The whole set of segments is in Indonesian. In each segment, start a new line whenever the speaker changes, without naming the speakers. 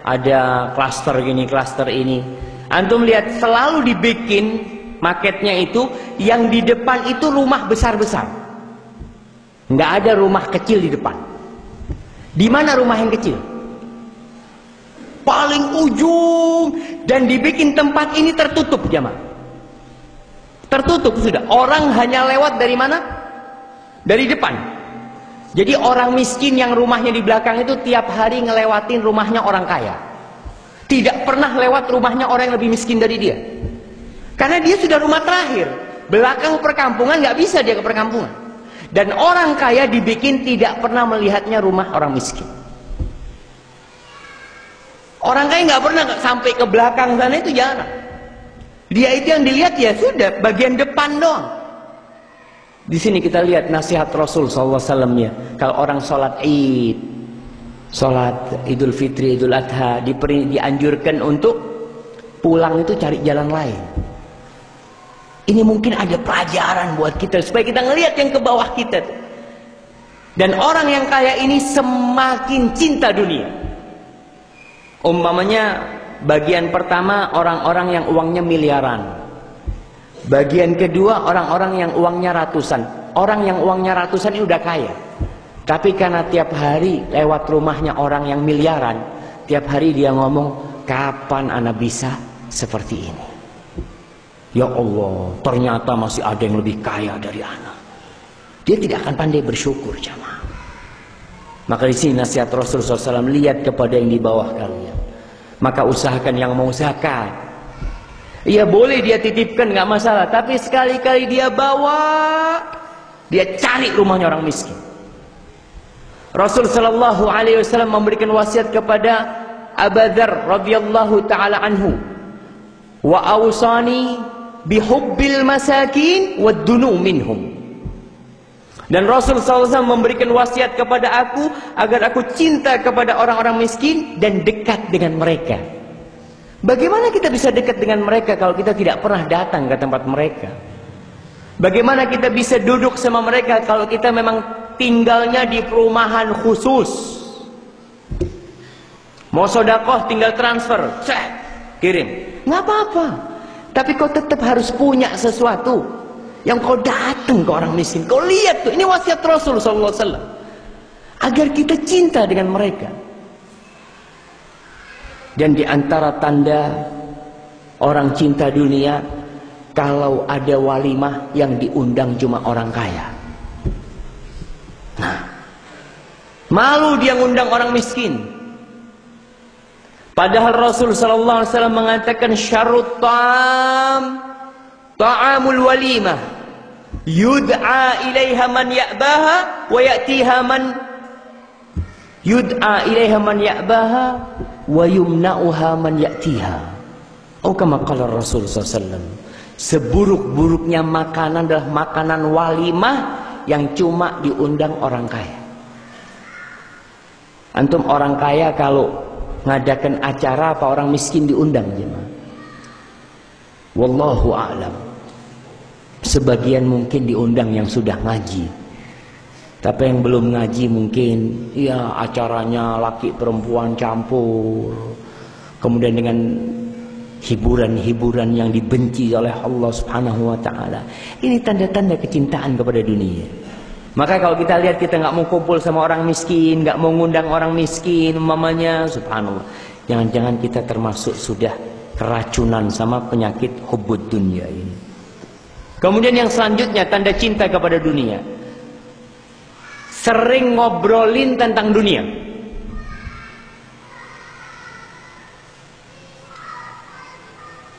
ada klaster gini, klaster ini. Antum lihat selalu dibikin maketnya itu yang di depan itu rumah besar-besar. Nggak ada rumah kecil di depan. Di mana rumah yang kecil? Paling ujung, dan dibikin tempat ini tertutup, jamaah. Tertutup sudah. Orang hanya lewat dari mana? Dari depan. Jadi orang miskin yang rumahnya di belakang itu tiap hari ngelewatin rumahnya orang kaya. Tidak pernah lewat rumahnya orang yang lebih miskin dari dia. Karena dia sudah rumah terakhir. Belakang perkampungan nggak bisa dia ke perkampungan. Dan orang kaya dibikin tidak pernah melihatnya rumah orang miskin. Orang kaya nggak pernah sampai ke belakang sana, itu jarang. Dia itu yang dilihat ya sudah bagian depan doang. Di sini kita lihat nasihat Rasul SAW-nya. Kalau orang sholat Id, sholat Idul Fitri, Idul Adha, dianjurkan untuk pulang itu cari jalan lain. Ini mungkin ada pelajaran buat kita supaya kita ngelihat yang ke bawah kita. Dan orang yang kaya ini semakin cinta dunia. Umpamanya bagian pertama orang-orang yang uangnya miliaran. Bagian kedua orang-orang yang uangnya ratusan. Orang yang uangnya ratusan ini udah kaya. Tapi karena tiap hari lewat rumahnya orang yang miliaran, tiap hari dia ngomong, kapan ana bisa seperti ini? Ya Allah, ternyata masih ada yang lebih kaya dari ana. Dia tidak akan pandai bersyukur, jamaah. Maka di sini nasihat Rasulullah SAW, lihat kepada yang di bawah kalian. Maka usahakan yang mau zakat. Ya boleh dia titipkan, nggak masalah. Tapi sekali-kali dia bawa, dia cari rumahnya orang miskin. Rasul Shallallahu Alaihi Wasallam memberikan wasiat kepada Abu Dzar radhiyallahu taala anhu, wa awsani bihubbil masakin wad dunu minhum. Dan Rasul SAW memberikan wasiat kepada aku agar aku cinta kepada orang-orang miskin dan dekat dengan mereka. Bagaimana kita bisa dekat dengan mereka kalau kita tidak pernah datang ke tempat mereka? Bagaimana kita bisa duduk sama mereka kalau kita memang tinggalnya di perumahan khusus? Mau sedekah tinggal transfer, kirim. Nggak apa-apa. Tapi kau tetap harus punya sesuatu yang kau datang ke orang miskin. Kau lihat tuh, ini wasiat Rasul SAW. Agar kita cinta dengan mereka. Dan di antara tanda orang cinta dunia, kalau ada walimah yang diundang cuma orang kaya. Nah, malu dia ngundang orang miskin. Padahal Rasul sallallahu alaihi wasallam mengatakan syarrut ta'amul walimah yud'a ilaiha man ya'baha wa ya'tiha man yud'a ilaiha man ya'baha wa yumna'uha man ya'tiha. Oh, kama qala Rasul SAW, seburuk-buruknya makanan adalah makanan walimah yang cuma diundang orang kaya. Antum orang kaya kalau ngadakan acara apa orang miskin diundang, jemaah? Wallahu a'lam. Sebagian mungkin diundang yang sudah ngaji. Tapi yang belum ngaji mungkin ya acaranya laki perempuan campur. Kemudian dengan hiburan-hiburan yang dibenci oleh Allah Subhanahu wa taala. Ini tanda-tanda kecintaan kepada dunia. Maka kalau kita lihat kita nggak mau kumpul sama orang miskin, nggak mau ngundang orang miskin, umpamanya, subhanallah, jangan-jangan kita termasuk sudah keracunan sama penyakit hubbud dunia ini. Kemudian yang selanjutnya tanda cinta kepada dunia, sering ngobrolin tentang dunia.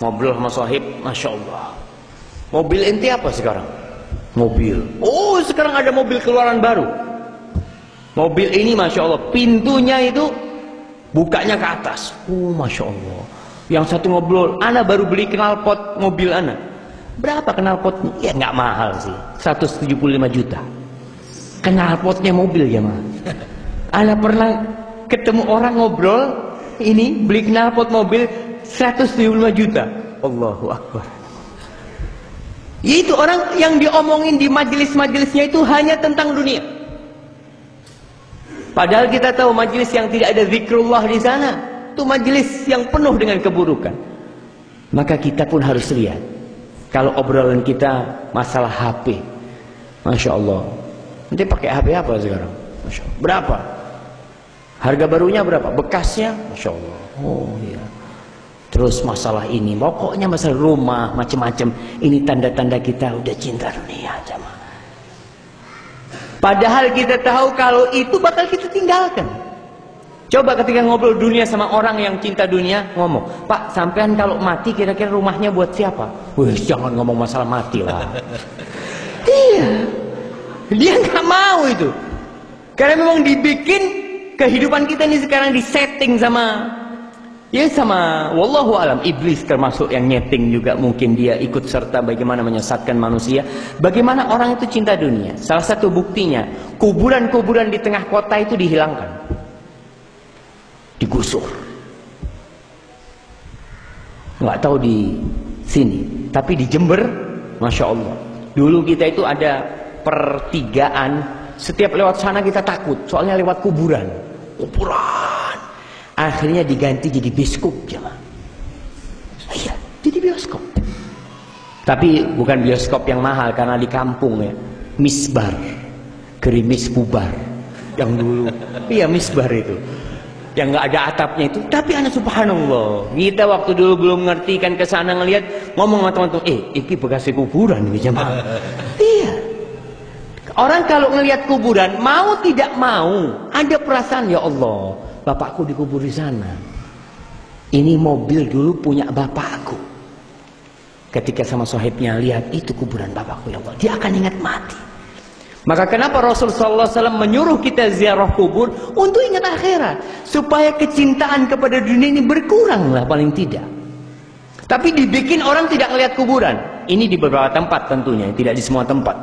Ngobrol sama sahib, masya Allah. Mobil ente apa sekarang? Mobil. Oh, sekarang ada mobil keluaran baru. Mobil ini masya Allah, pintunya itu bukanya ke atas. Oh, masya Allah. Yang satu ngobrol, ana baru beli knalpot mobil ana. Berapa knalpotnya? Ya nggak mahal sih, 175 juta. Knalpotnya mobil ya mah. Ana pernah ketemu orang ngobrol ini beli knalpot mobil 175 juta. Allahu Akbar. Itu orang yang diomongin di majelis-majelisnya itu hanya tentang dunia. Padahal kita tahu majelis yang tidak ada zikrullah di sana itu majelis yang penuh dengan keburukan. Maka kita pun harus lihat. Kalau obrolan kita masalah HP, Masya Allah, nanti pakai HP apa sekarang? Masya Allah. Berapa? Harga barunya berapa? Bekasnya? Masya Allah. Oh iya. Terus masalah ini, pokoknya masalah rumah, macam-macam. Ini tanda-tanda kita udah cinta dunia, jemaah. Padahal kita tahu kalau itu bakal kita tinggalkan. Coba ketika ngobrol dunia sama orang yang cinta dunia, ngomong, Pak, sampean kalau mati kira-kira rumahnya buat siapa? Wih, jangan ngomong masalah mati lah. Iya, dia nggak mau itu. Karena memang dibikin kehidupan kita ini sekarang disetting sama, ya sama, wallahu alam, iblis termasuk yang nyeting juga, mungkin dia ikut serta bagaimana menyesatkan manusia. Bagaimana orang itu cinta dunia. Salah satu buktinya, kuburan-kuburan di tengah kota itu dihilangkan, digusur. Nggak tahu di sini, tapi di Jember, Masya Allah, dulu kita itu ada pertigaan, setiap lewat sana kita takut, soalnya lewat kuburan. Akhirnya diganti jadi bioskop, jemaah. Iya, jadi bioskop. Tapi bukan bioskop yang mahal, karena di kampung ya. Misbar, gerimis bubar, yang dulu. Iya, misbar itu, yang nggak ada atapnya itu. Tapi anak subhanallah, kita waktu dulu belum ngerti kan, kesana ngelihat, ngomong sama teman-teman, iki bekas kuburan ini, jemaah. Iya. Orang kalau ngelihat kuburan, mau tidak mau ada perasaan, ya Allah, bapakku dikubur di sana. Ini mobil dulu punya bapakku. Ketika sama sahibnya lihat itu kuburan bapakku, ya Allah, dia akan ingat mati. Maka kenapa Rasulullah SAW menyuruh kita ziarah kubur? Untuk ingat akhirat, supaya kecintaan kepada dunia ini berkurang lah paling tidak. Tapi dibikin orang tidak melihat kuburan. Ini di beberapa tempat tentunya, tidak di semua tempat.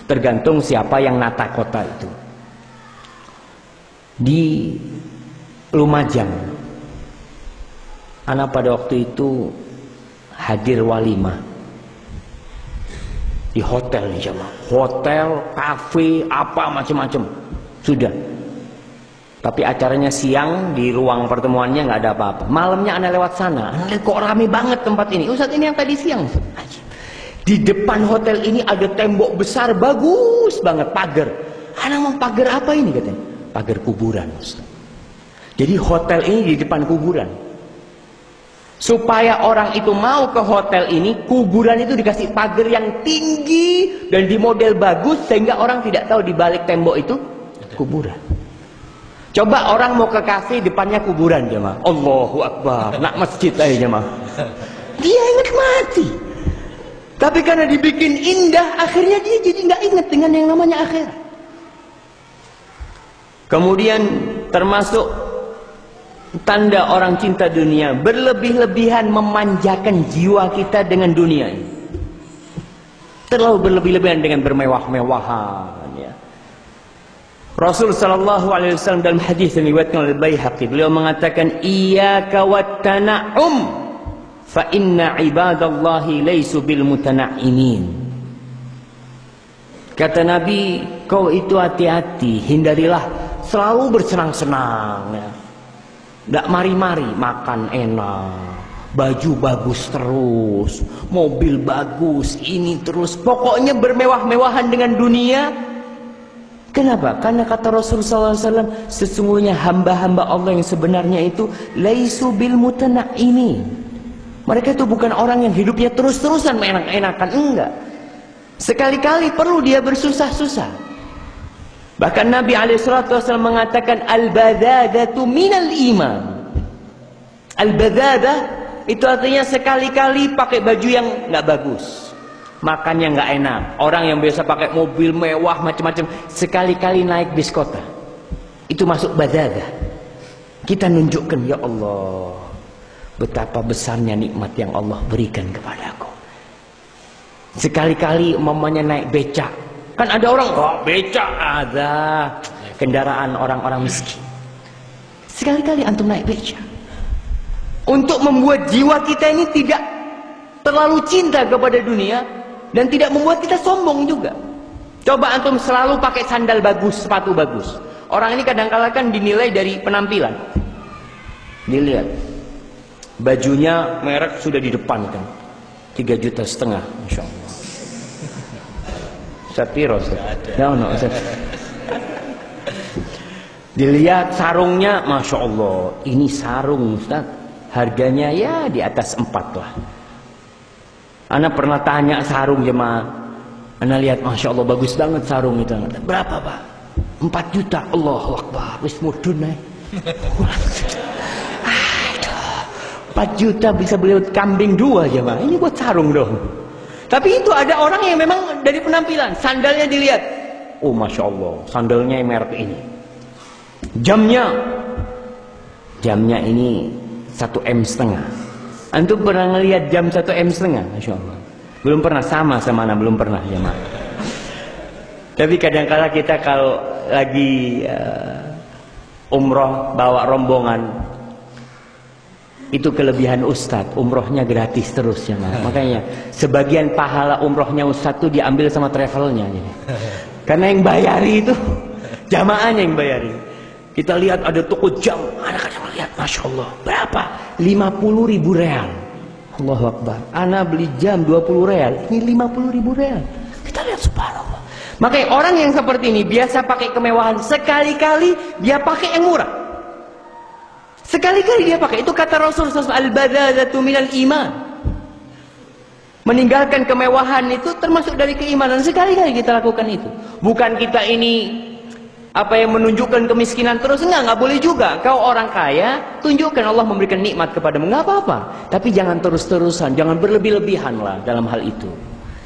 Tergantung siapa yang nata kota itu. Di Lumajang, anak pada waktu itu hadir walimah di hotel nih, jemaah. Hotel, kafe, apa macam-macam sudah. Tapi acaranya siang, di ruang pertemuannya nggak ada apa-apa. Malamnya anak lewat sana, anak kok rame banget tempat ini. Ustaz, ini yang tadi siang. Di depan hotel ini ada tembok besar, bagus banget, pagar. Anak mau pagar apa ini katanya? Pagar kuburan, Ustaz. Jadi hotel ini di depan kuburan. Supaya orang itu mau ke hotel ini, kuburan itu dikasih pagar yang tinggi dan di model bagus, sehingga orang tidak tahu di balik tembok itu kuburan. Coba orang mau ke kafe, depannya kuburan, jemaah. Allahu Akbar, nak masjid aja, jemaah. Dia ingat mati. Tapi karena dibikin indah, akhirnya dia jadi nggak ingat dengan yang namanya akhirat. Kemudian termasuk tanda orang cinta dunia, berlebih-lebihan memanjakan jiwa kita dengan dunia ini. Terlalu berlebih-lebihan dengan bermewah-mewahan. Ya. Rasul Sallallahu Alaihi Wasallam dalam hadis yang diriwayatkan oleh Baihaqi, beliau mengatakan, iyyaka wat-tana'um, fa inna ibadallahi laysu bil mutanaimin. Kata Nabi, kau itu hati-hati, hindarilah selalu bersenang-senang, ya. Nggak mari-mari, makan enak, baju bagus terus, mobil bagus, ini terus, pokoknya bermewah-mewahan dengan dunia. Kenapa? Karena kata Rasulullah SAW, sesungguhnya hamba-hamba Allah yang sebenarnya itu laisu bil mutanaimin. Mereka itu bukan orang yang hidupnya terus-terusan enak-enakan, enggak. Sekali-kali perlu dia bersusah-susah. Bahkan Nabi SAW mengatakan, al-badadatu minal iman. Al-badadah itu artinya sekali-kali pakai baju yang nggak bagus, makannya nggak enak. Orang yang biasa pakai mobil mewah macam-macam, sekali-kali naik bis kota, itu masuk badadah. Kita nunjukkan, ya Allah, betapa besarnya nikmat yang Allah berikan kepadaku. Sekali-kali umpamanya naik becak. Kan ada orang, oh becak ada, kendaraan orang-orang miskin. Sekali-kali antum naik becak. Untuk membuat jiwa kita ini tidak terlalu cinta kepada dunia, dan tidak membuat kita sombong juga. Coba antum selalu pakai sandal bagus, sepatu bagus. Orang ini kadang-kala kan dinilai dari penampilan. Dilihat bajunya merek sudah di depan kan, 3,5 juta, Masya Allah. Sapiro, dilihat sarungnya, Masya Allah, ini sarung Ustaz, harganya ya di atas 4 lah. Ana pernah tanya sarung jemaah, ana lihat Masya Allah bagus banget sarung itu. Berapa Pak? 4 juta. Allahu Akbar, wis mudun 4 juta bisa beli kambing 2 jemaah. Ini buat sarung dong. Tapi itu ada orang yang memang dari penampilan, sandalnya dilihat, oh Masya Allah, sandalnya merek ini. Jamnya ini 1,5 M. Antum pernah ngelihat jam 1,5 M? Masya Allah. Belum pernah, sama mana belum pernah ya mak. Tapi kadang-kala kita kalau lagi umroh bawa rombongan, itu kelebihan Ustadz, umrohnya gratis terus ya mak. Makanya sebagian pahala umrohnya Ustadz itu diambil sama travelnya. Karena yang bayari itu jamaahnya yang bayari. Kita lihat ada toko jam, anak-anak melihat, Masya Allah, berapa? 50.000 real. Allahu Akbar. Ana beli jam 20 real, ini 50.000 real. Kita lihat, subhanallah. Makanya orang yang seperti ini biasa pakai kemewahan, sekali-kali dia pakai yang murah. Sekali-kali dia pakai. Itu kata Rasul SAW, al-badadatu minal iman. Meninggalkan kemewahan itu termasuk dari keimanan. Sekali-kali kita lakukan itu. Bukan kita ini yang menunjukkan kemiskinan terus, enggak boleh juga. Kau orang kaya, tunjukkan Allah memberikan nikmat kepadamu, enggak apa-apa. Tapi jangan terus-terusan, jangan berlebih-lebihan lah dalam hal itu.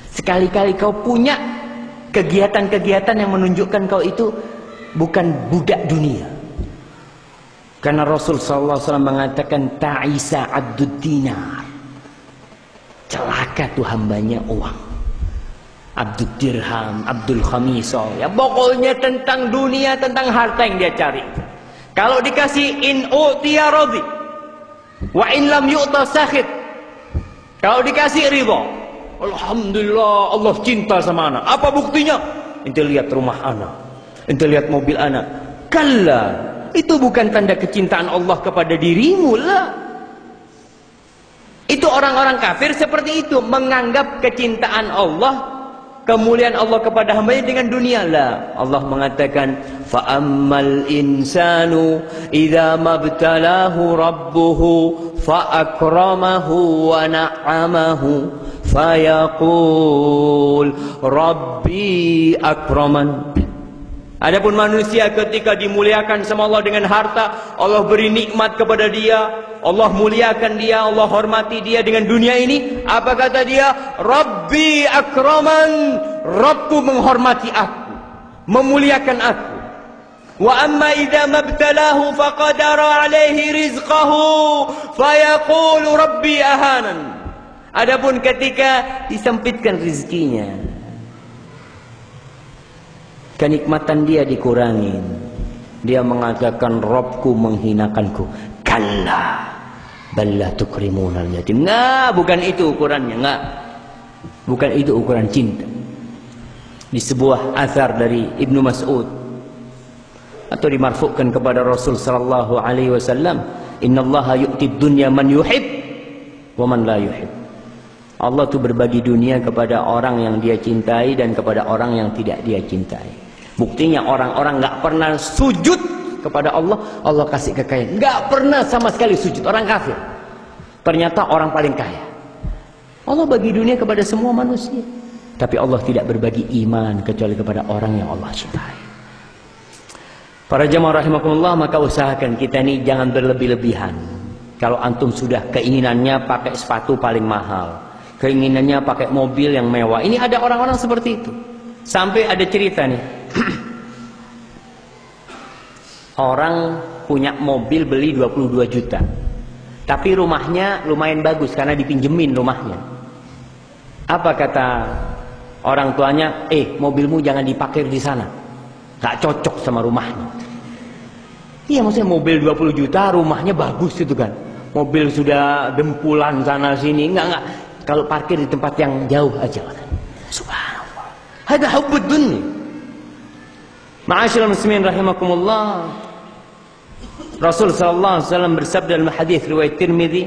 Sekali-kali kau punya kegiatan-kegiatan yang menunjukkan kau itu bukan budak dunia. Karena Rasul SAW mengatakan ta'isa abdud dinar, celaka tuh hambanya uang. Abdul dirham, Abdul khamisah, ya pokoknya tentang dunia, tentang harta yang dia cari. Kalau dikasih in utiya radhi wa in lam yu'ta sakhit. Kalau dikasih ridha, alhamdulillah, Allah cinta sama anak. Apa buktinya? Ente lihat rumah anak, ente lihat mobil anak. Kalla, itu bukan tanda kecintaan Allah kepada dirimu lah. Itu orang-orang kafir seperti itu, menganggap kecintaan Allah, kemuliaan Allah kepada hambanya dengan dunia lah. Allah mengatakan, fa ammal insanu idza mabtalahu rabbuhu fa akramahu wa na'amahu fayaqul rabbi akraman. Adapun manusia ketika dimuliakan sama Allah dengan harta, Allah beri nikmat kepada dia, Allah muliakan dia, Allah hormati dia dengan dunia ini, apa kata dia? Rabbi akraman, Rabbku menghormati aku, memuliakan aku. Wa amma idza mabtalahu faqadara alaihi rizqahu fayaqulu rabbi ahanan. Adapun ketika disempitkan rezekinya, kenikmatan dia dikurangin, dia mengatakan Rabbku menghinakanku. Kalla balla tukrimunal yatim. Nah, bukan itu ukurannya, enggak. Bukan itu ukuran cinta. Di sebuah athar dari Ibnu Mas'ud atau dimarfu'kan kepada Rasul sallallahu alaihi wasallam, innallaha yu'tid dunya man yuhib wa man la yuhib. Allah tuh berbagi dunia kepada orang yang dia cintai dan kepada orang yang tidak dia cintai. Buktinya orang-orang nggak pernah sujud kepada Allah, Allah kasih kekayaan. Nggak pernah sama sekali sujud, orang kafir. Ternyata orang paling kaya. Allah bagi dunia kepada semua manusia. Tapi Allah tidak berbagi iman kecuali kepada orang yang Allah cintai. Para jamaah rahimakumullah, maka usahakan kita ini jangan berlebih-lebihan. Kalau antum sudah keinginannya pakai sepatu paling mahal, keinginannya pakai mobil yang mewah. Ini ada orang-orang seperti itu. Sampai ada cerita nih. Orang punya mobil beli 22 juta. Tapi rumahnya lumayan bagus karena dipinjemin rumahnya. Apa kata orang tuanya? Mobilmu jangan diparkir di sana. Gak cocok sama rumahnya. Iya, maksudnya mobil 20 juta, rumahnya bagus itu kan. Mobil sudah dempulan sana sini. Enggak. Kalau parkir di tempat yang jauh aja. Subhanallah. Hada hubbud dunya. Ma'asyiral muslimin rahimakumullah. Rasul sallallahu alaihi wasallam bersabda dalam hadis riwayat Tirmidzi,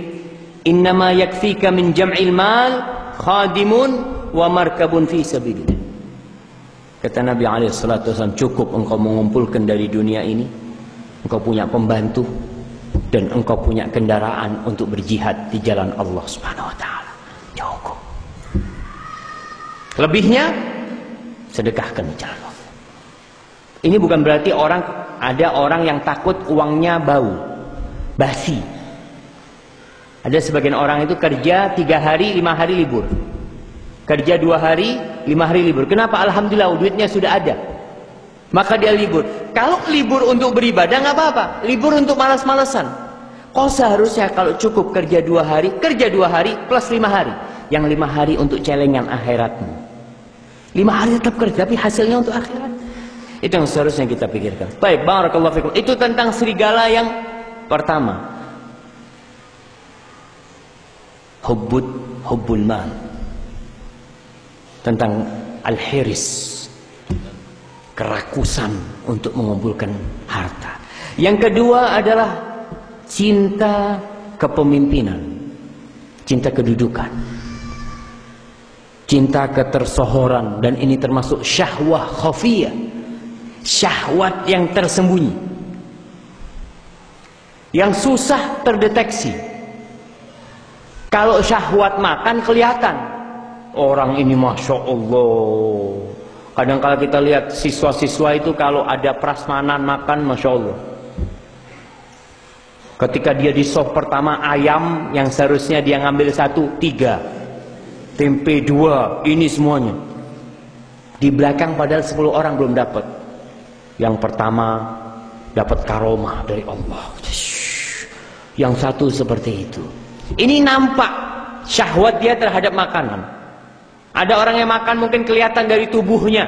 "Innama yakfika min jam'il mal khadimun wa markabun fi sabilillah." Kata Nabi alaihi salatu wasallam, cukup engkau mengumpulkan dari dunia ini, engkau punya pembantu dan engkau punya kendaraan untuk berjihad di jalan Allah Subhanahu wa taala. Cukup. Lebihnya sedekahkan di jalan Allah. Ini bukan berarti ada orang yang takut uangnya bau, basi. Ada sebagian orang itu kerja 3 hari, 5 hari libur. Kerja 2 hari, 5 hari libur. Kenapa? Alhamdulillah duitnya sudah ada. Maka dia libur. Kalau libur untuk beribadah nggak apa-apa. Libur untuk malas-malesan. Kau seharusnya kalau cukup kerja 2 hari, kerja 2 hari plus 5 hari. Yang 5 hari untuk celengan akhiratmu. 5 hari tetap kerja, tapi hasilnya untuk akhirat. Itu yang seharusnya kita pikirkan. Baik, barakallahu fikum. Itu tentang serigala yang pertama. Hubbul mal. Tentang al-hiris. Kerakusan untuk mengumpulkan harta. Yang kedua adalah cinta kepemimpinan. Cinta kedudukan. Cinta ketersohoran. Dan ini termasuk syahwah khafiyah. Syahwat yang tersembunyi, yang susah terdeteksi. Kalau syahwat makan kelihatan, orang ini masya Allah. Kadang kala kita lihat siswa-siswa itu kalau ada prasmanan makan, masya Allah. Ketika dia di soft pertama ayam yang seharusnya dia ngambil 1, 3, tempe 2, ini semuanya. Di belakang padahal 10 orang belum dapat. Yang pertama dapat karomah dari Allah. Yang satu seperti itu. Ini nampak syahwat dia terhadap makanan. Ada orang yang makan mungkin kelihatan dari tubuhnya.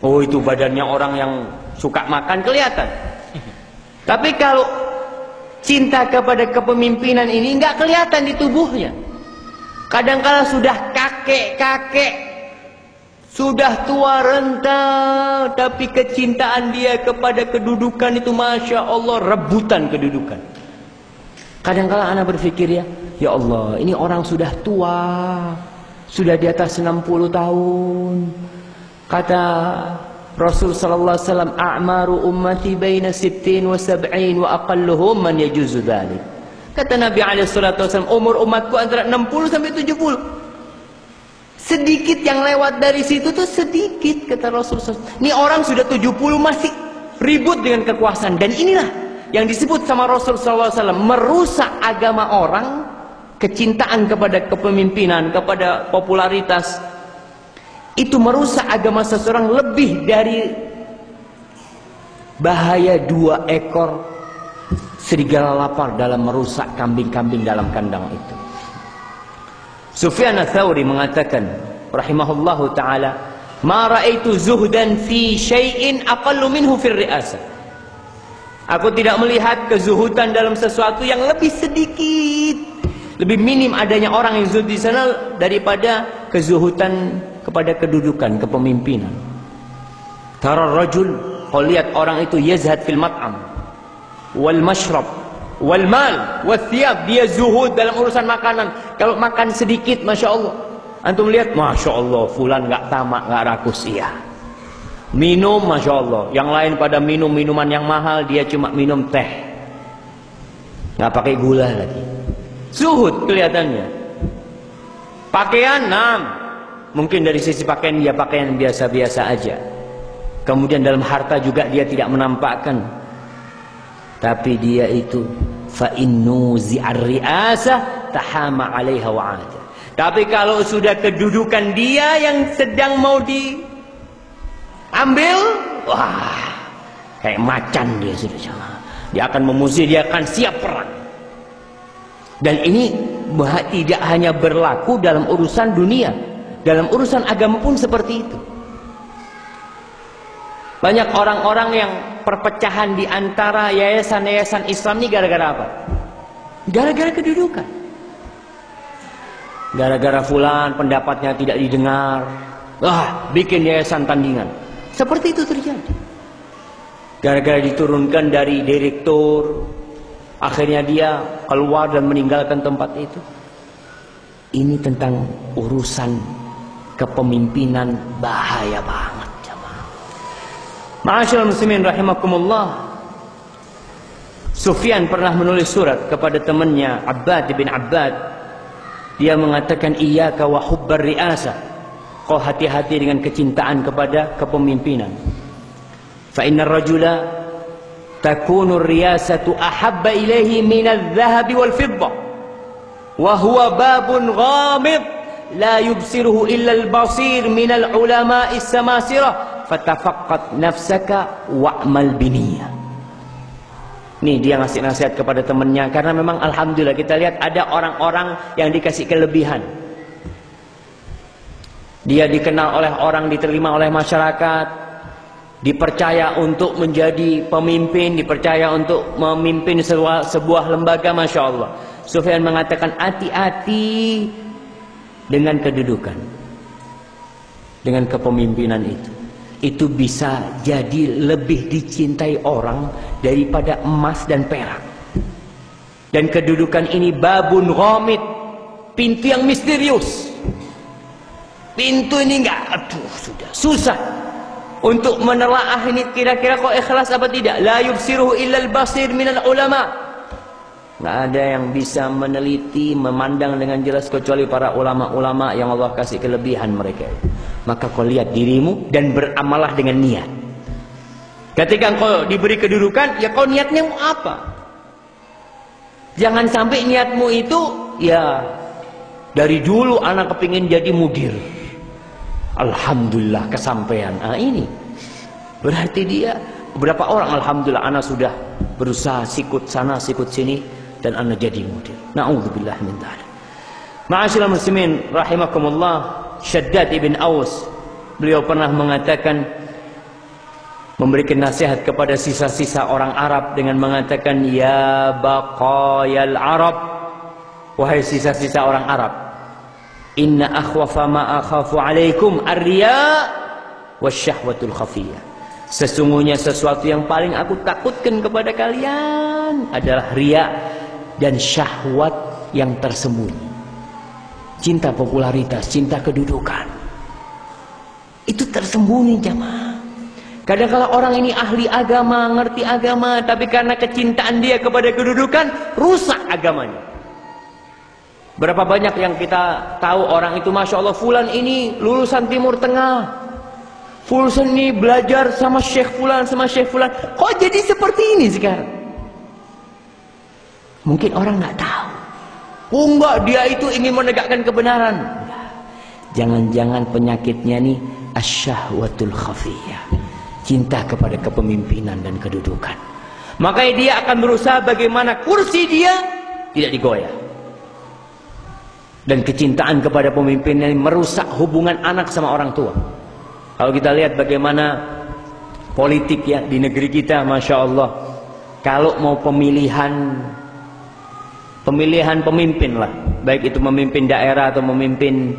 Oh, itu badannya orang yang suka makan kelihatan. Tapi kalau cinta kepada kepemimpinan ini nggak kelihatan di tubuhnya. Kadang-kala sudah kakek-kakek, sudah tua renta, tapi kecintaan dia kepada kedudukan itu masya Allah, rebutan kedudukan. Kadang-kala anak berpikir ya Allah, ini orang sudah tua, sudah di atas 60 tahun. Kata Rasul sallallahu alaihi wasallam, "A'maru ummati baina 60 wa 70 wa aqalluhum man yajuzu dzalik." Kata Nabi alaihi salatu wasallam, umur umatku antara 60 sampai 70. Sedikit yang lewat dari situ tuh sedikit, kata Rasulullah. Ini orang sudah 70 masih ribut dengan kekuasaan. Dan inilah yang disebut sama Rasulullah SAW, merusak agama orang, kecintaan kepada kepemimpinan, kepada popularitas. Itu merusak agama seseorang lebih dari bahaya 2 ekor serigala lapar dalam merusak kambing-kambing dalam kandang itu. Sufyan Ats-Tsauri mengatakan rahimahullahu taala, "Ma ra'aitu zuhdan fi syai'in aqallu minhu fir ri'asah." Aku tidak melihat kezuhudan dalam sesuatu yang lebih sedikit, lebih minim adanya orang yang zuhud di sana daripada kezuhudan kepada kedudukan, kepemimpinan. Tara rajul, kau lihat orang itu yazhad fil mat'am wal mashrab wal mal wal thiyab, dia zuhud dalam urusan makanan. Kalau makan sedikit, masya Allah, antum lihat, masya Allah, fulan nggak tamak, nggak rakus, iya. Minum, masya Allah, yang lain pada minum minuman yang mahal, dia cuma minum teh, nggak pakai gula lagi. Zuhud kelihatannya. Pakaian, mungkin dari sisi pakaian dia pakaian biasa-biasa aja. Kemudian dalam harta juga dia tidak menampakkan. Tapi dia itu fa innu zi'ar ri'asah tahama 'alaiha wa'ada. Tapi kalau sudah kedudukan dia yang sedang mau diambil, wah, kayak macan dia sudah. Dia akan memusuhi, dia akan siap perang. Dan ini tidak hanya berlaku dalam urusan dunia, dalam urusan agama pun seperti itu. Banyak orang-orang yang perpecahan di antara yayasan-yayasan Islam ini gara-gara apa? Gara-gara kedudukan. Gara-gara fulan pendapatnya tidak didengar, bikin yayasan tandingan. Seperti itu terjadi. Gara-gara diturunkan dari direktur, akhirnya dia keluar dan meninggalkan tempat itu. Ini tentang urusan kepemimpinan, bahaya banget jemaah. Ma'asyiral muslimin rahimakumullah. Sufyan pernah menulis surat kepada temannya Abbad bin Abbad. Dia mengatakan, iyyaka wa hubbar ri'asah. Kau hati-hati dengan kecintaan kepada kepemimpinan. Fa innar rajula takunu riyasatu ahabba ilaihi minadh dhahabi wal fiddah wa huwa babun ghamid la yubsiruhu illa al-basir minal ulama'is samasirah fatafaqqat nafsaka wa'mal biniyah. Nih dia ngasih nasihat kepada temannya, karena memang alhamdulillah kita lihat ada orang-orang yang dikasih kelebihan. Dia dikenal oleh orang, diterima oleh masyarakat, dipercaya untuk menjadi pemimpin, dipercaya untuk memimpin sebuah lembaga, Masya Allah. Sufyan mengatakan, hati-hati dengan kedudukan, dengan kepemimpinan itu. Itu bisa jadi lebih dicintai orang daripada emas dan perak. Dan kedudukan ini babun ghamid, pintu yang misterius. Pintu ini sudah susah untuk menelaah ini kira-kira kok ikhlas apa tidak. La yubsiruhu illal basir minal ulama. Nggak ada yang bisa meneliti, memandang dengan jelas kecuali para ulama-ulama yang Allah kasih kelebihan mereka. Maka kau lihat dirimu dan beramalah dengan niat. Ketika kau diberi kedudukan, ya kau niatnya mau apa? Jangan sampai niatmu itu, ya dari dulu anak kepingin jadi mudir. Alhamdulillah kesampaian. Nah ini berarti dia, beberapa orang alhamdulillah anak sudah berusaha sikut sana sikut sini dan anak jadi mudir. Na'udzubillah min dzalik. Ma'asyiral muslimin rahimakumullah. Shaddad ibn Aus, beliau pernah mengatakan, memberikan nasihat kepada sisa-sisa orang Arab dengan mengatakan, ya baqayal Arab, wahai sisa-sisa orang Arab, inna akhwafa ma akhafu alaikum ar-riya wasyahwatul khafiyah. Sesungguhnya sesuatu yang paling aku takutkan kepada kalian adalah riya dan syahwat yang tersembunyi. Cinta popularitas, cinta kedudukan, itu tersembunyi jamaah. Kadang-kadang orang ini ahli agama, ngerti agama, tapi karena kecintaan dia kepada kedudukan, rusak agamanya. Berapa banyak yang kita tahu orang itu, Masya Allah, fulan ini lulusan Timur Tengah, fulan ini belajar sama Syekh fulan, sama Syekh fulan, kok jadi seperti ini sekarang? Mungkin orang nggak tahu. Oh enggak, dia itu ingin menegakkan kebenaran. Jangan-jangan penyakitnya nih asyahwatul khafiyah, cinta kepada kepemimpinan dan kedudukan. Makanya dia akan berusaha bagaimana kursi dia tidak digoyah. Dan kecintaan kepada pemimpinnya merusak hubungan anak sama orang tua. Kalau kita lihat bagaimana politik ya di negeri kita, Masya Allah, kalau mau pemilihan pemimpin lah, baik itu memimpin daerah atau memimpin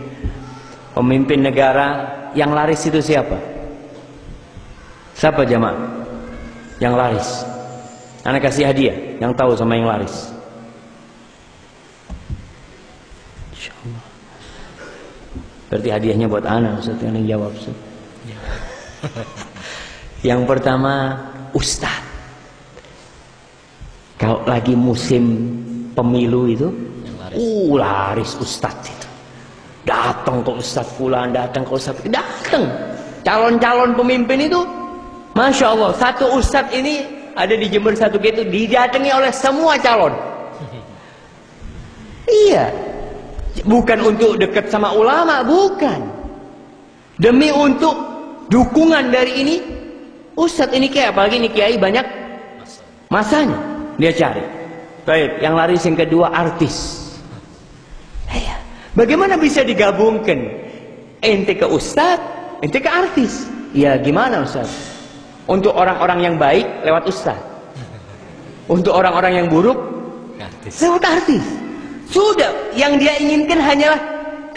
negara, yang laris itu siapa? Siapa jamaah? Yang laris. Anak kasih hadiah, yang tahu sama yang laris. Insyaallah. Berarti hadiahnya buat anak, Ustaz yang jawab. Ustaz. Yang pertama, Ustaz. Kalau lagi musim pemilu itu, laris Ustadz itu. Datang ke Ustadz fulan, datang ke Ustadz, datang. Calon-calon pemimpin itu, Masya Allah, satu Ustadz ini ada di Jember satu gitu, didatangi oleh semua calon. Iya, bukan untuk dekat sama ulama, bukan. Demi untuk dukungan dari ini Ustadz ini kayak, apalagi ini kiai banyak masanya, dia cari. Baik, yang laris yang kedua artis. Bagaimana bisa digabungkan ente ke ustadz, ente ke artis? Ya gimana ustadz? Untuk orang-orang yang baik lewat ustadz, untuk orang-orang yang buruk lewat artis. Sudah, yang dia inginkan hanyalah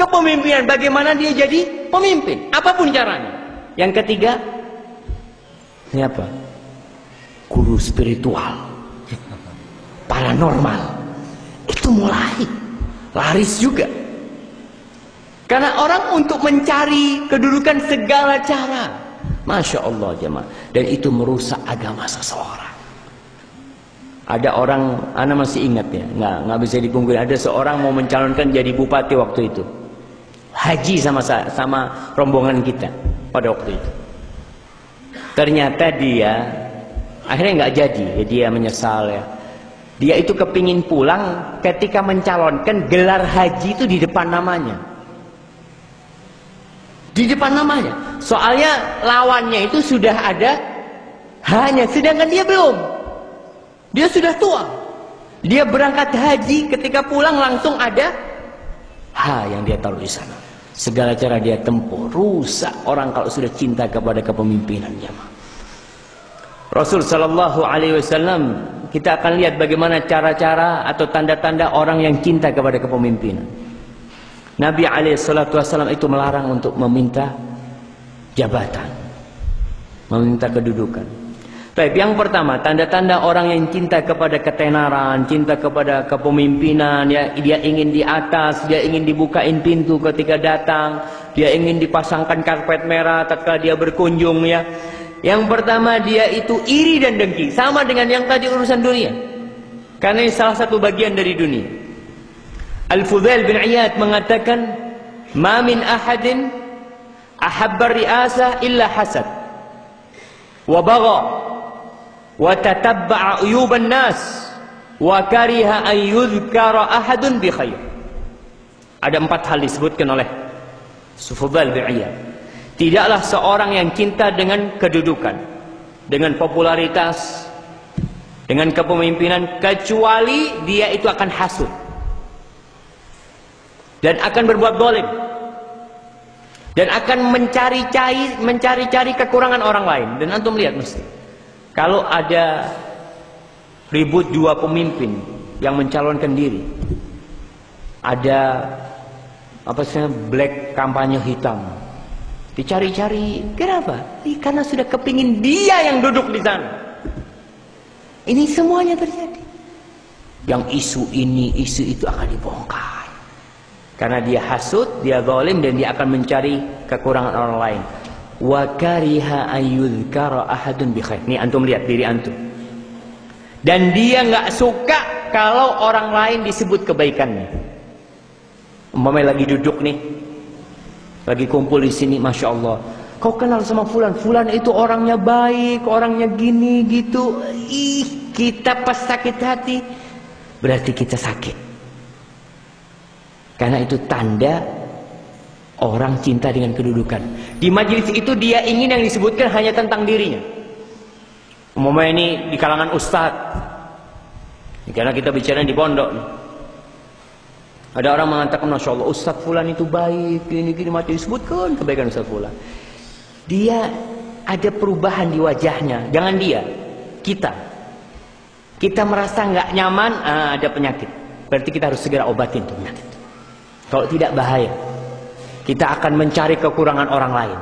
kepemimpinan. Bagaimana dia jadi pemimpin, apapun caranya. Yang ketiga, siapa? guru spiritual, paranormal, itu mulai laris juga. Karena orang untuk mencari kedudukan segala cara, Masya Allah jemaah, dan itu merusak agama seseorang. Ada orang, ana masih ingat ya, nggak bisa dipungkiri, ada seorang mau mencalonkan jadi bupati waktu itu, haji sama rombongan kita pada waktu itu. Ternyata dia akhirnya nggak jadi, ya dia menyesal ya. Dia itu kepingin pulang, ketika mencalonkan gelar haji itu di depan namanya. Di depan namanya. Soalnya lawannya itu sudah ada hanya, sedangkan dia belum. Dia sudah tua. Dia berangkat haji, ketika pulang langsung ada yang dia taruh di sana. Segala cara dia tempuh, rusak orang kalau sudah cinta kepada kepemimpinan jemaah. Rasul sallallahu alaihi wasallam, kita akan lihat bagaimana cara-cara atau tanda-tanda orang yang cinta kepada kepemimpinan. Nabi alaihi salatu wasallam itu melarang untuk meminta jabatan, meminta kedudukan. Baik, yang pertama, tanda-tanda orang yang cinta kepada ketenaran, cinta kepada kepemimpinan, ya, dia ingin di atas, dia ingin dibukain pintu ketika datang, dia ingin dipasangkan karpet merah tatkala dia berkunjung, ya. Yang pertama, dia itu iri dan dengki, sama dengan yang tadi urusan dunia. Karena ini salah satu bagian dari dunia. Al-Fudail bin Iyad mengatakan, "Ma min ahadin ahabba ri'asah illa hasad wa bagha wa tatabba'a uyuban nas wa kariha an yudhkara ahadun bi khair." Ada 4 hal disebutkan oleh Fudail bin Iyad. Tidaklah seorang yang cinta dengan kedudukan, dengan popularitas, dengan kepemimpinan, kecuali dia itu akan hasud dan akan berbuat zalim dan akan mencari-cari kekurangan orang lain. Dan antum lihat mesti, kalau ada ribut 2 pemimpin yang mencalonkan diri, ada black kampanye hitam, dicari-cari, kenapa? Karena sudah kepingin dia yang duduk di sana. Ini semuanya terjadi. Yang isu ini, isu itu akan dibongkar. Karena dia hasud, dia zalim, dan dia akan mencari kekurangan orang lain. Wa kariha ayyudhkara ahadun bi khair. Nih antum lihat diri antum. Dan dia nggak suka kalau orang lain disebut kebaikannya. Umpamanya lagi duduk nih, lagi kumpul di sini, Masya Allah, kau kenal sama fulan, fulan itu orangnya baik, orangnya gini gitu. Kita pas sakit hati, berarti kita sakit. Karena itu tanda orang cinta dengan kedudukan. Di majelis itu dia ingin yang disebutkan hanya tentang dirinya. Umpamanya ini di kalangan ustadz, karena kita bicara di pondok nih. Ada orang mengatakan, Masya Allah, Ustaz fulan itu baik, gini-gini, mati disebutkan kebaikan Ustaz fulan. Dia ada perubahan di wajahnya. Jangan dia, kita merasa nggak nyaman, ada penyakit. Berarti kita harus segera obatin tuh penyakit. Kalau tidak, bahaya. Kita akan mencari kekurangan orang lain.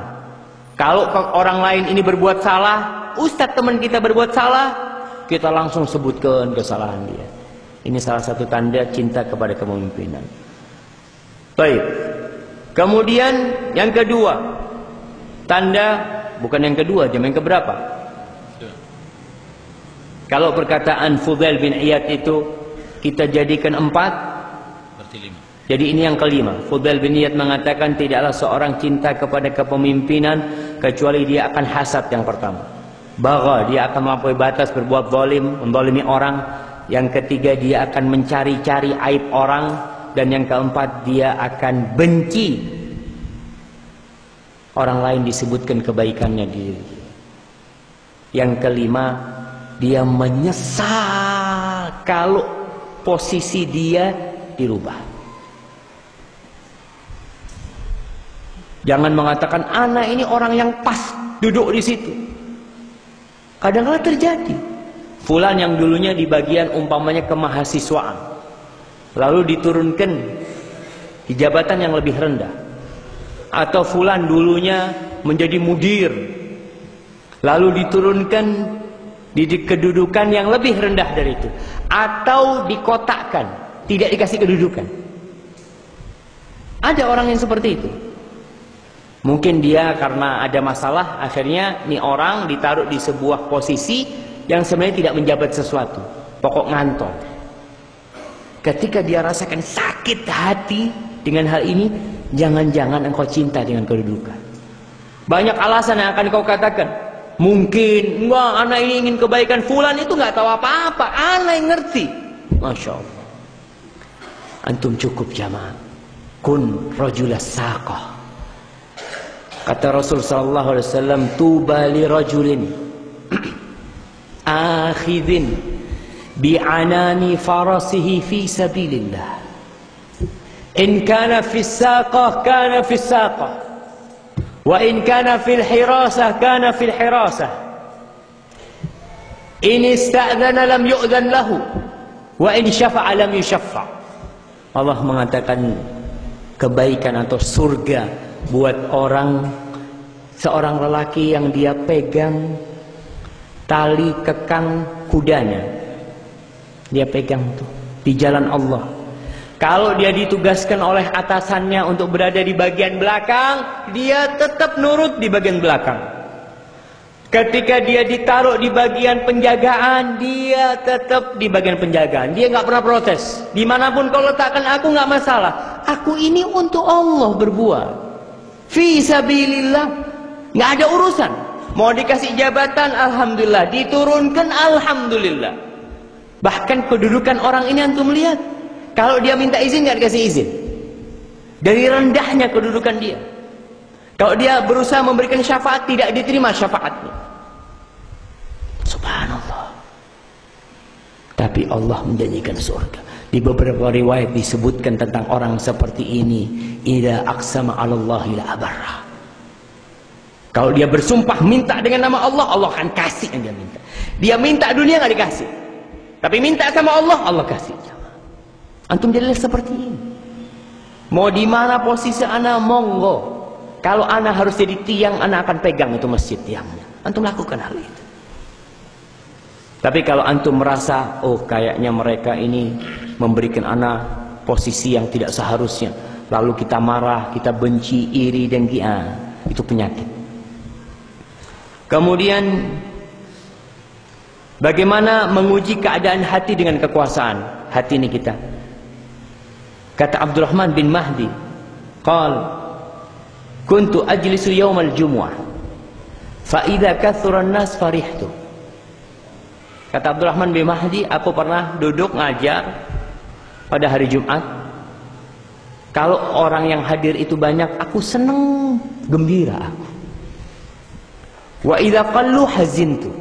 Kalau orang lain ini berbuat salah, Ustaz teman kita berbuat salah, kita langsung sebutkan kesalahan dia. Ini salah satu tanda cinta kepada kepemimpinan. Baik. Kemudian yang kedua, tanda, bukan yang kedua, jam yang keberapa? Kalau perkataan Fudail bin Iyad itu kita jadikan 4, berarti 5. Jadi ini yang kelima. Fudail bin Iyad mengatakan tidaklah seorang cinta kepada kepemimpinan kecuali dia akan hasad yang pertama. Bagha, dia akan melampaui batas, berbuat zalim, menzalimi orang. Yang ketiga, dia akan mencari-cari aib orang. Dan yang keempat, dia akan benci orang lain disebutkan kebaikannya diri. Yang kelima, dia menyesal kalau posisi dia dirubah. Jangan mengatakan, anak ini orang yang pas duduk di situ. Kadang-kadang terjadi. Fulan yang dulunya di bagian umpamanya kemahasiswaan, lalu diturunkan di jabatan yang lebih rendah. Atau fulan dulunya menjadi mudir, lalu diturunkan di kedudukan yang lebih rendah dari itu, atau dikotakkan, tidak dikasih kedudukan. Ada orang yang seperti itu. Mungkin dia karena ada masalah, akhirnya nih orang ditaruh di sebuah posisi yang sebenarnya tidak menjabat sesuatu, pokok ngantong. Ketika dia rasakan sakit hati dengan hal ini, jangan-jangan engkau cinta dengan kedudukan. Banyak alasan yang akan kau katakan. Mungkin, enggak, anak ini ingin kebaikan. Fulan itu nggak tahu apa-apa, anak yang ngerti. Masya Allah. Antum cukup jamaah. Kun rajulas saqah. Kata Rasul sallallahu alaihi wasallam, tuba li rajulin akhidhin bi'anani farasihi fi sabilillah. In kana fi saqah kana fi saqah, wa in kana fil hirasah kana fil hirasah. In ista'dhana lam yu'dhan lahu, wa in syafa'a lam yusyaffa'. Allah mengatakan kebaikan atau surga buat seorang lelaki yang dia pegang tali kekang kudanya, dia pegang tuh di jalan Allah. Kalau dia ditugaskan oleh atasannya untuk berada di bagian belakang, dia tetap nurut di bagian belakang. Ketika dia ditaruh di bagian penjagaan, dia tetap di bagian penjagaan. Dia nggak pernah protes. Dimanapun kau letakkan aku nggak masalah. Aku ini untuk Allah berbuat. Fi sabilillah, nggak ada urusan. Mau dikasih jabatan, alhamdulillah. Diturunkan, alhamdulillah. Bahkan kedudukan orang ini antum lihat. Kalau dia minta izin, nggak dikasih izin. Dari rendahnya kedudukan dia. Kalau dia berusaha memberikan syafaat, tidak diterima syafaatnya. Subhanallah. Tapi Allah menjanjikan surga. Di beberapa riwayat disebutkan tentang orang seperti ini, idza aqsama 'alallahi la abarra. Kalau dia bersumpah minta dengan nama Allah, Allah akan kasih yang dia minta. Dia minta dunia nggak dikasih, tapi minta sama Allah, Allah kasih. Antum jadilah seperti ini. Mau di mana posisi ana, monggo. Kalau ana harus jadi tiang, ana akan pegang itu masjid tiangnya. Antum lakukan hal itu. Tapi kalau antum merasa, oh kayaknya mereka ini memberikan ana posisi yang tidak seharusnya, lalu kita marah, kita benci, iri dan itu penyakit. Kemudian bagaimana menguji keadaan hati dengan kekuasaan hati ini kita? Kata Abdurrahman bin Mahdi, qal kuntu ajlisu yaumal jumu'ah fa idza kathura an-nas farihtu. Kata Abdurrahman bin Mahdi, aku pernah duduk ngajar pada hari Jumat. Kalau orang yang hadir itu banyak, aku senang, gembira aku. Wa idza qallu hazintu.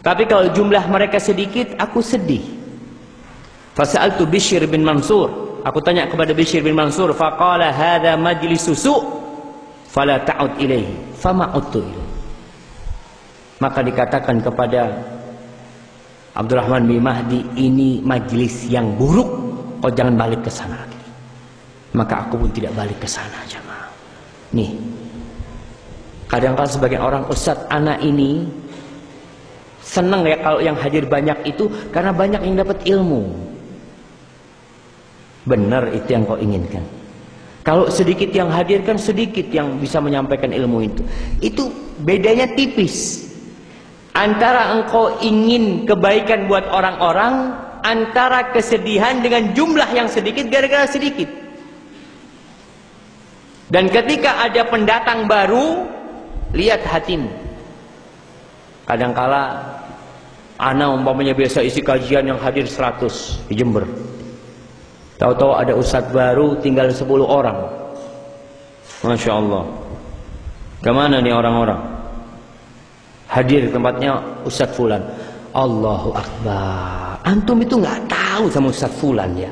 Tapi kalau jumlah mereka sedikit, aku sedih. Fasa'altu Bishr bin Mansur. Aku tanya kepada Bishr bin Mansur, faqala hadza majlisu su' fala ta'ud ilaihi fama'udtu ilaihi. Maka dikatakan kepada Abdurrahman bin Mahdi, ini majlis yang buruk, kau jangan balik ke sana lagi. Maka aku pun tidak balik ke sana, jamaah. Nih, kadang-kadang sebagian orang, Ustaz, anak ini senang ya kalau yang hadir banyak itu karena banyak yang dapat ilmu. Benar itu yang kau inginkan. Kalau sedikit yang hadir kan sedikit yang bisa menyampaikan ilmu itu. Itu bedanya tipis. Antara engkau ingin kebaikan buat orang-orang, antara kesedihan dengan jumlah yang sedikit gara-gara sedikit. Dan ketika ada pendatang baru, lihat hatimu. Kadangkala ana umpamanya biasa isi kajian yang hadir 100 di Jember. Tahu-tahu ada ustadz baru tinggal 10 orang. Masya Allah. Kemana nih orang-orang? Hadir tempatnya Ustadz Fulan. Allahu Akbar. Antum itu nggak tahu sama Ustadz Fulan ya.